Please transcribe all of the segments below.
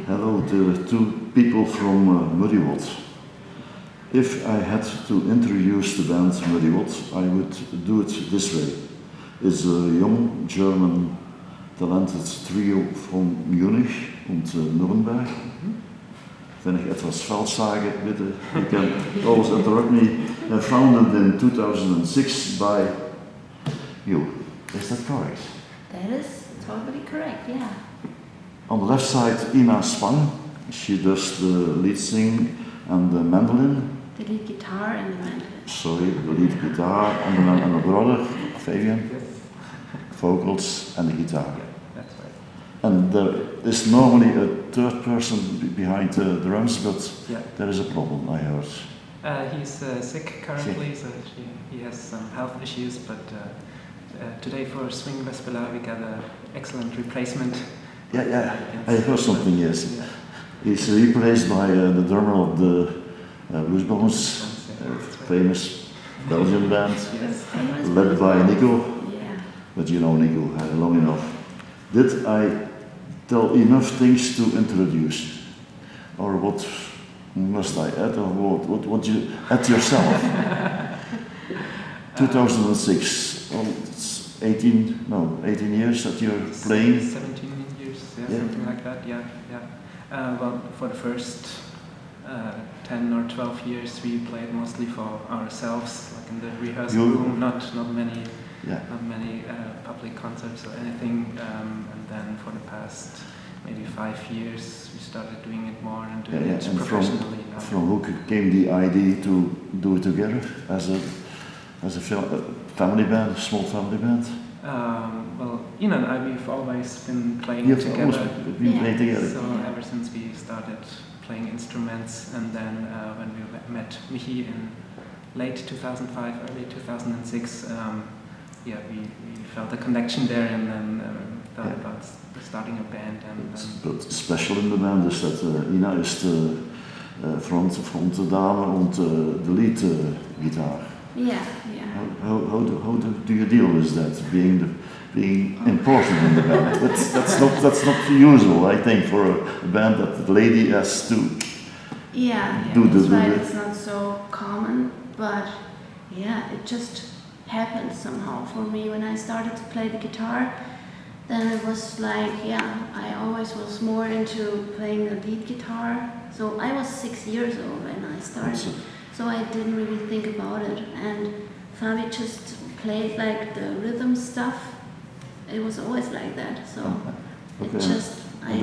Hello to two people from Muddywood. If I had to introduce the band Muddywood, I would do it this way. It's a young German talented trio from Munich und Nuremberg. Wenn ich etwas falsch sage, bitte, you can always interrupt me. Founded in 2006 by you. Is that correct? That is totally correct, yeah. On the left side, Ina Spang. She does the lead sing and the mandolin. The lead guitar and the mandolin. Sorry, the lead guitar and the brother, Fabian. Yes. Vocals and the guitar. Yeah, that's right. And there is normally a third person behind the drums, but Yeah. there is a problem, I heard. He's sick currently, so he has some health issues, but today for Swing Wespelaar we got an excellent replacement. Yeah, I heard something, yes. Yeah. He's replaced by the drummer of the Blues Bones, famous Belgian band, Yes. led by Nico. Yeah. But you know Nico long enough. Did I tell enough things to introduce? Or what must I add, or what you add yourself? 2006, oh, it's 18 years that you're playing? 17 years, Yeah. something like that, yeah. Well, for the first 10 or 12 years we played mostly for ourselves, like in the rehearsal room, not many public concerts or anything, and then for the past maybe 5 years we started doing it more and doing it And professionally. from who came the idea to do it together as a family band, a small family band? Well, Ina and I, we've always been playing You've together. always been playing together. So ever since we started playing instruments, and then when we met Michi in late 2005, early 2006, we felt a connection there, and then thought about starting a band. But special in the band is that Ina is the front dame and the lead guitar. Yeah. How do you deal with that, being important in the band? That's not usual, I think, for a band that the lady has to That's right. It's not so common, but yeah, it just happened somehow for me when I started to play the guitar. Then it was like, I always was more into playing the lead guitar. So I was 6 years old when I started, so I didn't really think about it. And Fabi just played like the rhythm stuff. It was always like that. So I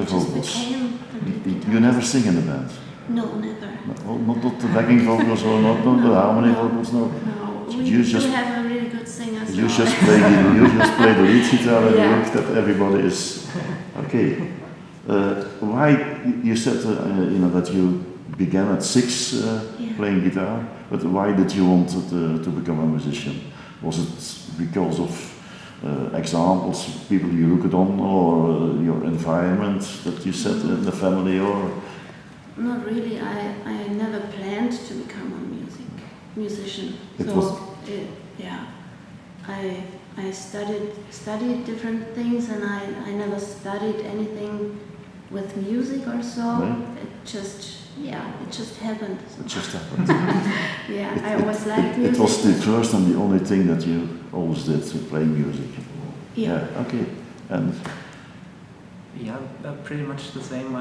just became the lead guitar. You never sing in the band? No, never. Not the backing vocals or not the harmony vocals, no. No, we do have a really good singer. You just play the lead guitar and you look that everybody is okay. Why you said that you began at 6 playing guitar, but why did you want to become a musician? Was it because of examples, people you looked on, or your environment that you set in the family, or? Not really. I never planned to become a musician. I studied different things, and I never studied anything with music or so. Right. It just happened. It just happened. I always liked music. It was the first and the only thing that you always did, play music. Okay. And pretty much the same.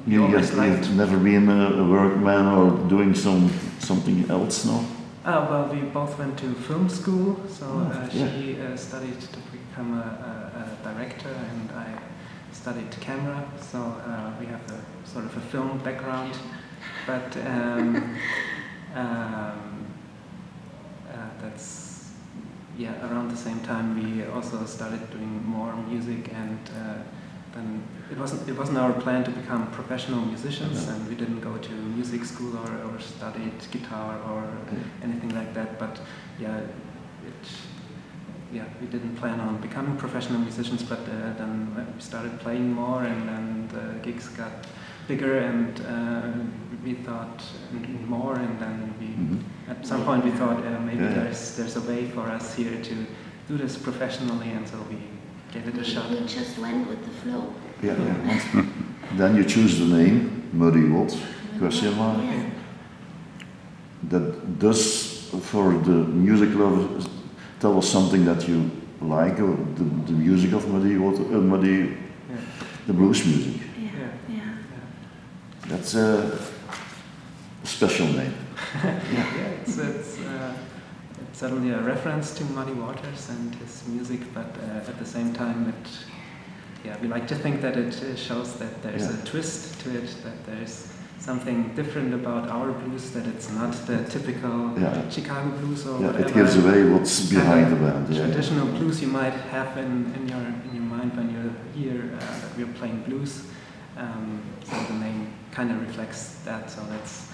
You've never been a workman or doing something else, no? Well, we both went to film school, so she studied to become a director, and I studied camera, so we have a sort of a film background, but that's around the same time we also started doing more music, and then it wasn't our plan to become professional musicians, and we didn't go to music school or studied guitar or anything like that, but we didn't plan on becoming professional musicians, but then we started playing more, and then the gigs got bigger, and we thought more, and then at some point we thought maybe there's a way for us here to do this professionally, and so we gave it a shot. We just went with the flow. Then you choose the name, Muddy What, question mark. Yeah. That does, for the music lovers, tell us something that you like, or the music of Muddy What, the blues music. Yeah. That's a special name. It's certainly a reference to Muddy Waters and his music, but at the same time, we like to think that it shows that there's a twist to it, that there's something different about our blues, that it's not the typical Chicago blues or whatever. It gives away what's behind the band. Traditional blues you might have in your mind when you hear that we're playing blues. So the name kind of reflects that. So that's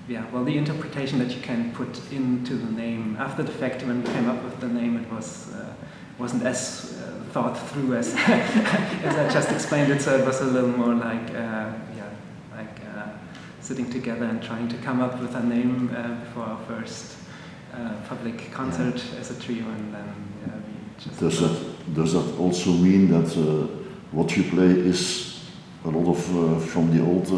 the interpretation that you can put into the name after the fact. When we came up with the name, it wasn't as thought through as as I just explained it. So it was a little more like sitting together and trying to come up with a name for our first public concert as a trio, and then we just. Does that also mean that what you play is a lot of from the old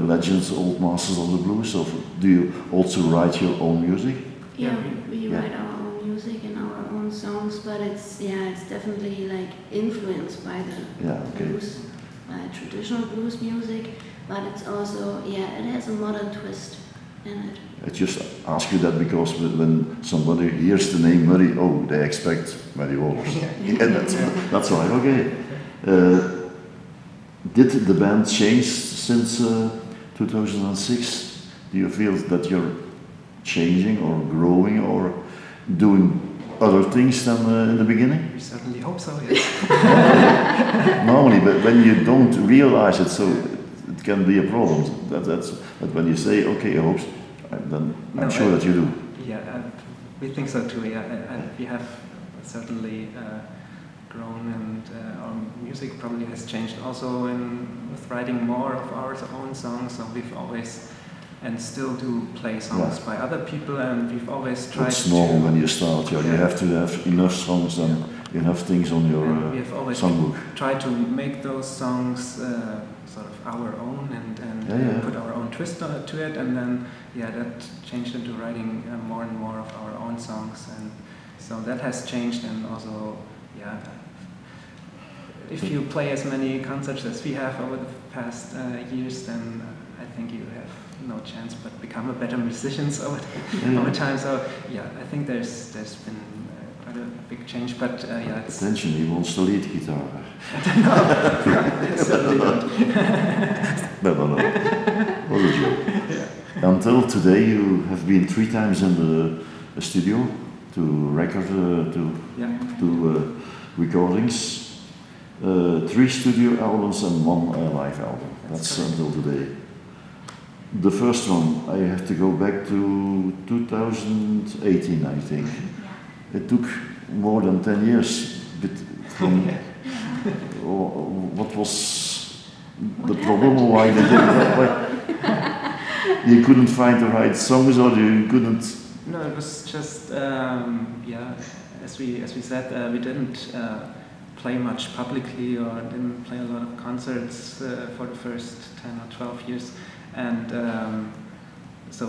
legends, old masters of the blues? Or do you also write your own music? Yeah, we write our own music and our own songs, but it's definitely like influenced by the blues, by traditional blues music, but it's also it has a modern twist in it. I just ask you that because when somebody hears the name Muddy, they expect Muddy Waters. That's right. Okay. Did the band change since 2006? Do you feel that you're changing or growing or doing other things than in the beginning? We certainly hope so, yes. Normally, but when you don't realize it, so it can be a problem. But when you say, okay, I hope, then I'm sure that you do. Yeah, we think so too. We have certainly grown, and our music probably has changed also with writing more of our own songs. So we've always and still do play songs by other people, and we've always tried. It's normal when you start. You have to have enough songs and enough things on your we have always songbook. Tried to make those songs sort of our own and put our own twist to it, and then that changed into writing more and more of our own songs, and so that has changed. And also if you play as many concerts as we have over the past years, then I think you have no chance but become a better musicians over time. So I think there's been quite a big change, but it's... Attention, he wants the lead guitar. No. What a joke. Until today you have been 3 times in the studio to record, to recordings. 3 studio albums and 1 live album. That's until today. The first one, I have to go back to 2018, I think. It took more than 10 years. What was the problem? Why did you couldn't find the right songs, or you couldn't? No, it was just as we said, we didn't play much publicly or didn't play a lot of concerts for the first 10 or 12 years. And so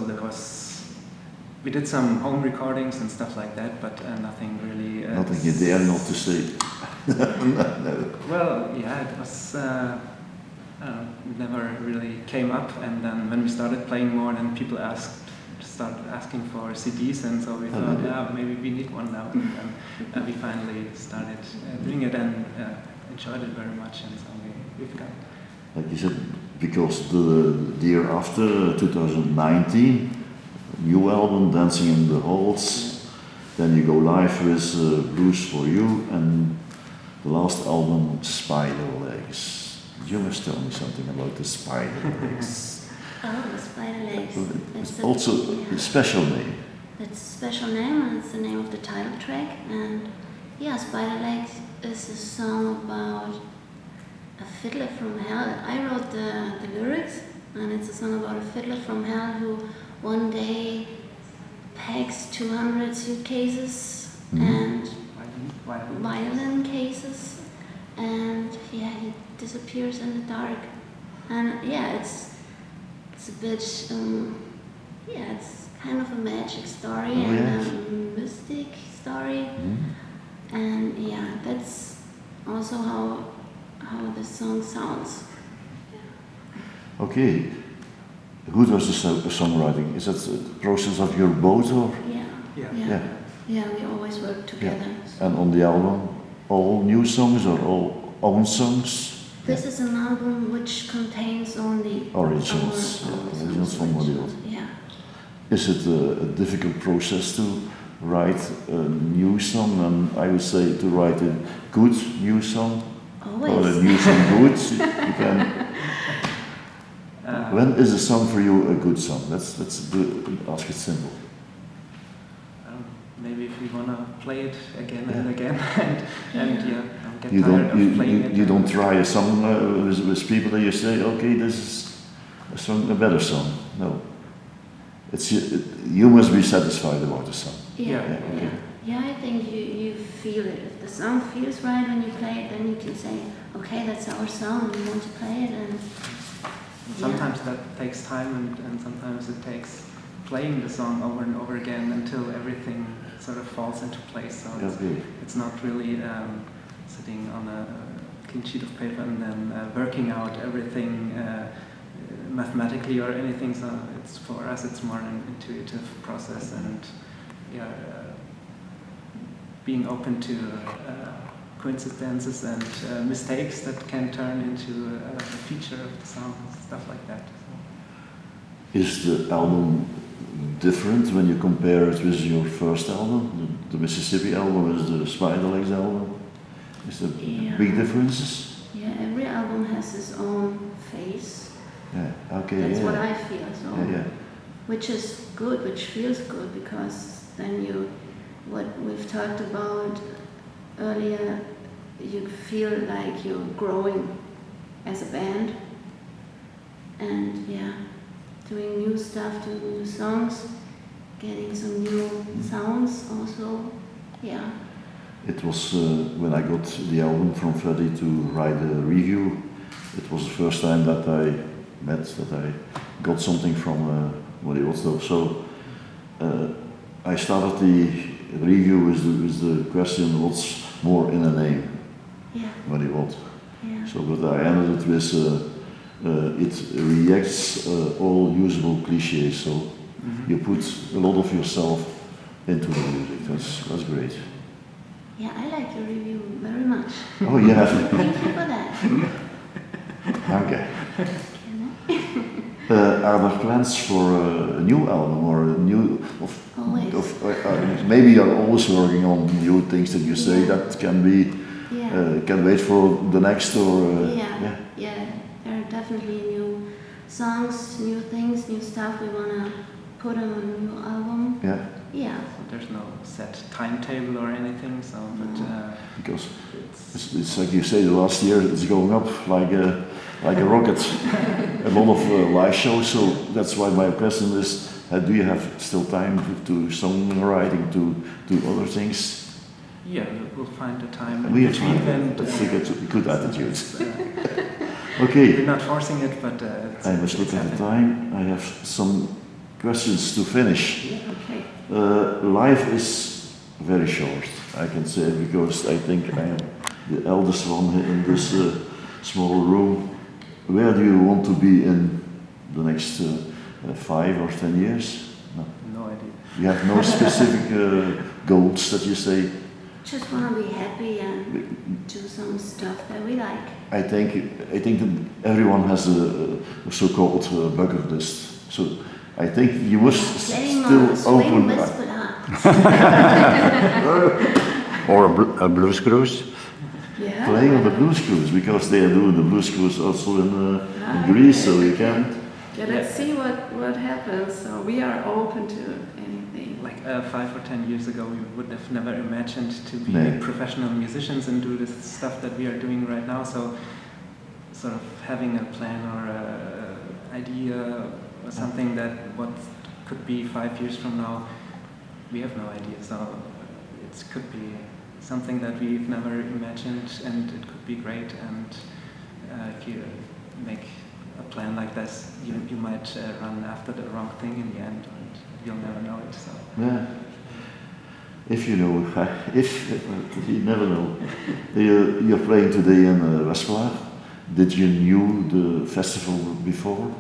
we did some home recordings and stuff like that, but nothing really... nothing you dare not to say. No. Well, it was... never really came up, and then when we started playing more, then people started asking for CDs, and so we thought, maybe we need one now. And we finally started doing it and enjoyed it very much, and so we've got... Like you said, because the year after, 2019, new album, Dancing in the Halls, then you go live with Blues for You, and the last album, Spider Legs. You must tell me something about the Spider Legs. Oh, the Spider Legs. It's also a special name. It's a special name, and it's the name of the title track. And Spider Legs is a song about a fiddler from hell. I wrote the lyrics, and it's a song about a fiddler from hell who one day packs 200 suitcases and violin cases, and yeah, he disappears in the dark, and yeah, it's a bit yeah, it's kind of a magic story and a mystic story, and yeah, that's also how the song sounds. Okay. Who does the songwriting? Is that the process of your both or? Yeah, we always work together. Yeah. So. And on the album, all new songs or all own songs? This is an album which contains only originals from Hollywood. Yeah. Is it a difficult process to write a new song, and I would say to write a good new song? Always. Or a new song good? You can. When is a song for you a good song? Let's ask it simple. Maybe if you wanna play it again and again, and get you tired of playing it. You don't try a song with people that you say, okay, this is a better song. No, it's you must be satisfied about the song. Yeah, I think you feel it. If the song feels right when you play it, then you can say, okay, that's our song. We want to play it, and sometimes that takes time, and sometimes it takes playing the song over and over again until everything sort of falls into place. So it's not really sitting on a clean sheet of paper and then working out everything mathematically or anything. So it's for us, it's more an intuitive process, and being open to coincidences and mistakes that can turn into a feature of the song, stuff like that. So. Is the album different when you compare it with your first album, the Mississippi album, is the Spider Legs album? Is there big differences? Yeah, every album has its own face. Yeah, okay. That's what I feel. So, which is good, which feels good, because then what we've talked about earlier, you feel like you're growing as a band, and doing new stuff, doing new songs, getting some new sounds also. It was when I got the album from Freddie to write a review, it was the first time that I got something from Muddy Watts. So I started the review with the question, what's more in a name? Muddy Watts. So, but I ended it with it reacts all usable cliches. So you put a lot of yourself into the music. That's great. Yeah, I like your review very much. Oh yeah. Thank you for that. Okay. Are there plans for a new album or a new? Maybe you're always working on new things that you say that can be can wait for the next or. There are definitely new songs, new things, new stuff we wanna put on a new album. Yeah. So there's no set timetable or anything. So, but because it's like you say, the last year it's going up like a rocket. A lot of live shows. So that's why my question is: do you have still time to songwriting, to other things? Yeah, we'll find the time. We have time. That's a good attitude. Okay. We're not forcing it, but I must look at the time. I have some questions to finish. Okay. Life is very short, I can say, because I think I am the eldest one in this small room. Where do you want to be in the next 5 or 10 years? No idea. You have no specific goals that you say? Just want to be happy and do some stuff that we like. I think that everyone has a so-called bucket list. So I think you must still open. Wespelaar. Or a blues cruise. Yeah. Playing on the blues cruise, because they are doing the blues cruise also in Greece, so you can. Yeah, let's see what happens. So we are open to anything. Like 5 or 10 years ago, we would have never imagined to be professional musicians and do this stuff that we are doing right now. So, sort of having a plan or a idea or something that what could be 5 years from now, we have no idea. So it could be something that we've never imagined, and it could be great. And if you make a plan like this, you might run after the wrong thing in the end, and you'll never know it. So. Yeah. If you know, if you never know. You're playing today in Wespelaar. Did you knew the festival before?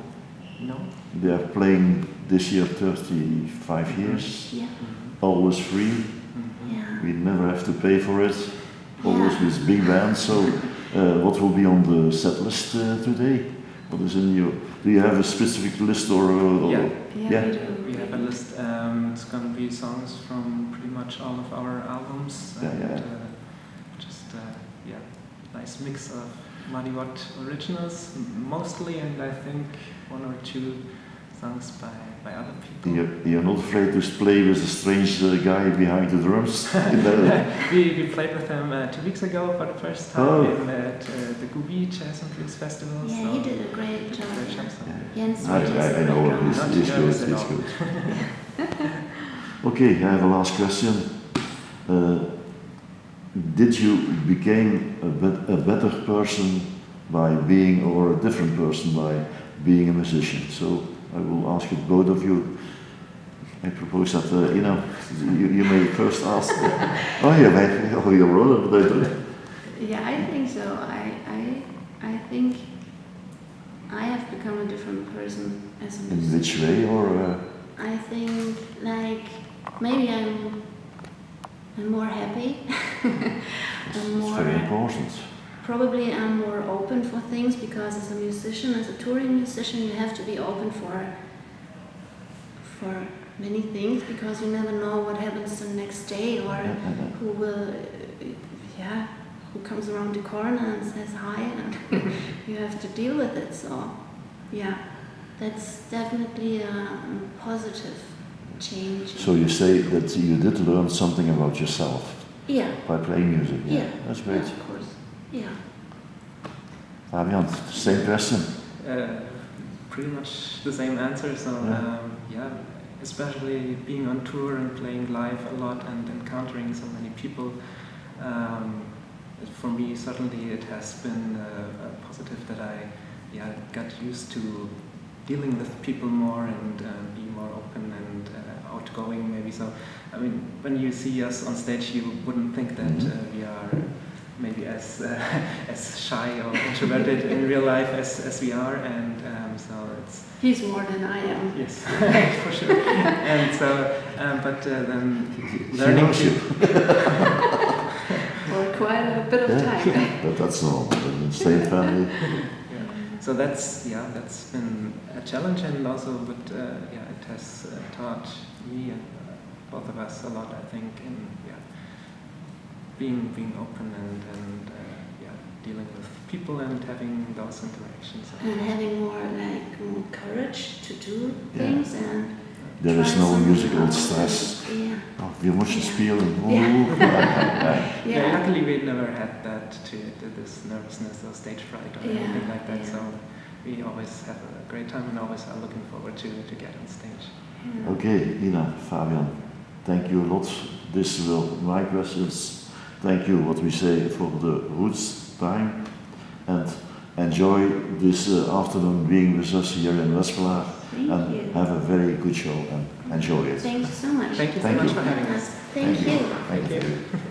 No. They are playing this year 35 years. Yeah. Always free. Yeah. We never have to pay for it. Always with big bands. So, what will be on the set list today? What is in your? Do you have a specific list or? Yeah. Yeah, we do. We have a list. It's going to be songs from pretty much all of our albums. And, just nice mix of Muddy Watt originals mostly, and I think one or two songs by other people. You're not afraid to play with a strange guy behind the drums? we played with him 2 weeks ago for the first time at the Gubi Jazz and Blues Festival. Yeah, so he did a great job. Jens, I know, he's good. Okay, I have a last question. Did you become a better person by being, or a different person by being a musician? So I will ask it both of you. I propose that you may first ask. Your brother, but I don't. Yeah, I think so. I think I have become a different person as a musician. In which way, or? I think maybe I'm more happy. It's very important. Probably I'm more open for things, because as a musician, as a touring musician, you have to be open for many things, because you never know what happens the next day, or who will, who comes around the corner and says hi, and you have to deal with it. So, yeah, that's definitely a positive change. So you say that you did learn something about yourself. Yeah. By playing music. Yeah. That's great. Yeah, of course. Yeah. Fabian, same question. Pretty much the same answer. So especially being on tour and playing live a lot and encountering so many people. For me, certainly it has been positive that I got used to dealing with people more and be more open and outgoing maybe. So, I mean, when you see us on stage, you wouldn't think that we are maybe as shy or introverted in real life as we are, and so it's... He's more than I am. Yes, for sure. And so, but then learning to... For quite a bit of time. But that's normal, in the same family. So that's been a challenge, and also, but it has taught me and both of us a lot, I think, in being open and dealing with people and having those interactions. And having more courage to do things and. There is no musical stress. Yeah. Oh, wir müssen spielen. Luckily we never had that to this nervousness or stage fright or anything like that. So we always have a great time and always are looking forward to get on stage. Yeah. Okay, Ina, Fabian, thank you a lot. This were my questions. Thank you, what we say, for the roots time, and enjoy this afternoon being with us here in Wespelaar. Thank you. Have a very good show and enjoy it. Thank you so much. Thank you so much for having us. Thank you. Thank you.